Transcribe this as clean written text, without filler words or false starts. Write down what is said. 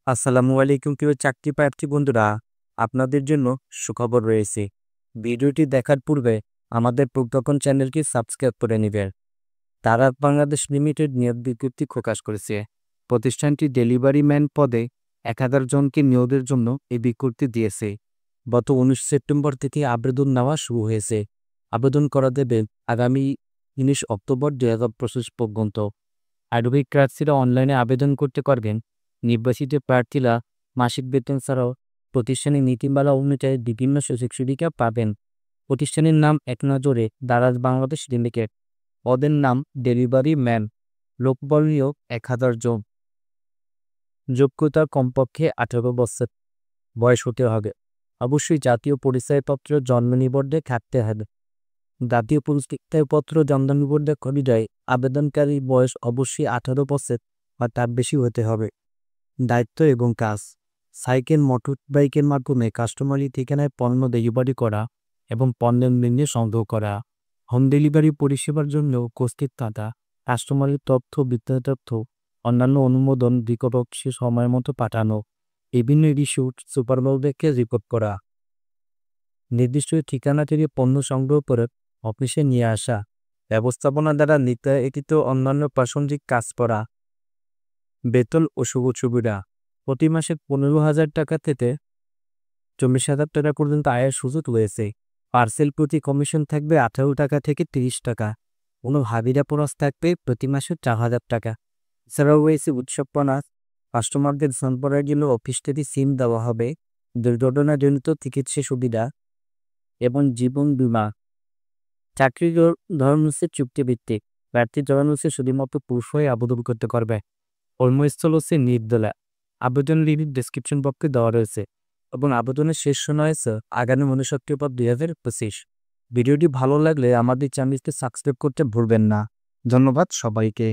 আসসালামু আলাইকুম প্রিয় চাকরি প্রার্থী বন্ধুরা, আপনাদের জন্য সুখবর রয়েছে। ভিডিওটি দেখার পূর্বে আমাদের প্রজ্ঞাপন চ্যানেলটি সাবস্ক্রাইব করে নেবেন। তারাক বাংলাদেশ লিমিটেড নিয়োগ বিজ্ঞপ্তি প্রকাশ করেছে। প্রতিষ্ঠানটি ডেলিভারি ম্যান পদে 1000 জনকে নিয়োগের জন্য এই বিজ্ঞপ্তি দিয়েছে। গত 19 সেপ্টেম্বর থেকে আবেদন নেওয়া শুরু হয়েছে। আবেদন করা দেবে আগামী 19 অক্টোবর 2025 পর্যন্ত। আগ্রহী প্রার্থীরা অনলাইনে আবেদন করতে পারবেন। নির্বাচিত প্রার্থীরা মাসিক বেতন ছাড়াও প্রতিষ্ঠানের নীতিমালা অনুযায়ী বিভিন্ন সুযোগ সুবিধা পাবেন। প্রতিষ্ঠানের নাম এক নজরে দারাজ বাংলাদেশ লিমিটেড। পদের নাম ডেলিভারি ম্যান। লোকবল নিয়োগ 1000 জন। যোগ্যতা কমপক্ষে 18 বছর বয়স হতে হবে। অবশ্যই জাতীয় পরিচয়পত্র জন্ম নিবন্ধে থাকতে হবে। জাতীয় পরিচয়পত্র জন্ম নিবন্ধে অনুযায়ী আবেদনকারী বয়স অবশ্যই 18 বছর বা তার বেশি হতে হবে। দায়িত্ব এবং কাজ: সাইকেল মোটর বাইকের মাধ্যমে কাস্টমারি ঠিকানায় পণ্য ডেলিভারি করা এবং পণ্যের মেনু সংগ্রহ করা। হোম ডেলিভারি পরিষেবার জন্য উপস্থিত থাকা, কাস্টমারের তথ্য, বিক্রয় তথ্য, অন্যান্য অনুমোদন বিকপক্ষে সময় মতো পাঠানো, বিভিন্ন রিসোর্ট সুপারভাইজারকে রিপোর্ট করা, নির্দিষ্ট ঠিকানা থেকে পণ্য সংগ্রহ করে অফিসে নিয়ে আসা, ব্যবস্থাপনা দ্বারা নির্ধারিত অন্যান্য প্রাসঙ্গিক কাজ করা। বেতন ও সুযোগ সুবিধা: প্রতি মাসে 15,000 টাকা থেকে 24,000 টাকা পর্যন্ত আয়ের সুযোগ রয়েছে। পার্সেল প্রতি কমিশন থাকবে 18 টাকা থেকে 30 টাকা। কোনো হাজিরা বোনাস থাকবে প্রতি মাসে 4,000 টাকা। এছাড়াও রয়েছে উৎসব বোনাস। কাস্টমারদের সম্পর্কের জন্য অফিস থেকে সিম দেওয়া হবে। দুর্ঘটনাজনিত চিকিৎসা সুবিধা এবং জীবন বীমা। চাকরির ধরন হচ্ছে চুক্তিভিত্তিক। প্রার্থীর ধরন হচ্ছে শুধুমাত্র পুরুষ হয়ে আবেদন করতে পারবে। কর্মস্থল হচ্ছে নির্দলা। আবেদন লিঙ্ক ডেসক্রিপশন বক্সে দেওয়া রয়েছে এবং আবেদনের শেষ সময় হচ্ছে আগামী 19 অক্টোবর 2025। ভিডিওটি ভালো লাগলে আমাদের চ্যানেলটি সাবস্ক্রাইব করতে ভুলবেন না। ধন্যবাদ সবাইকে।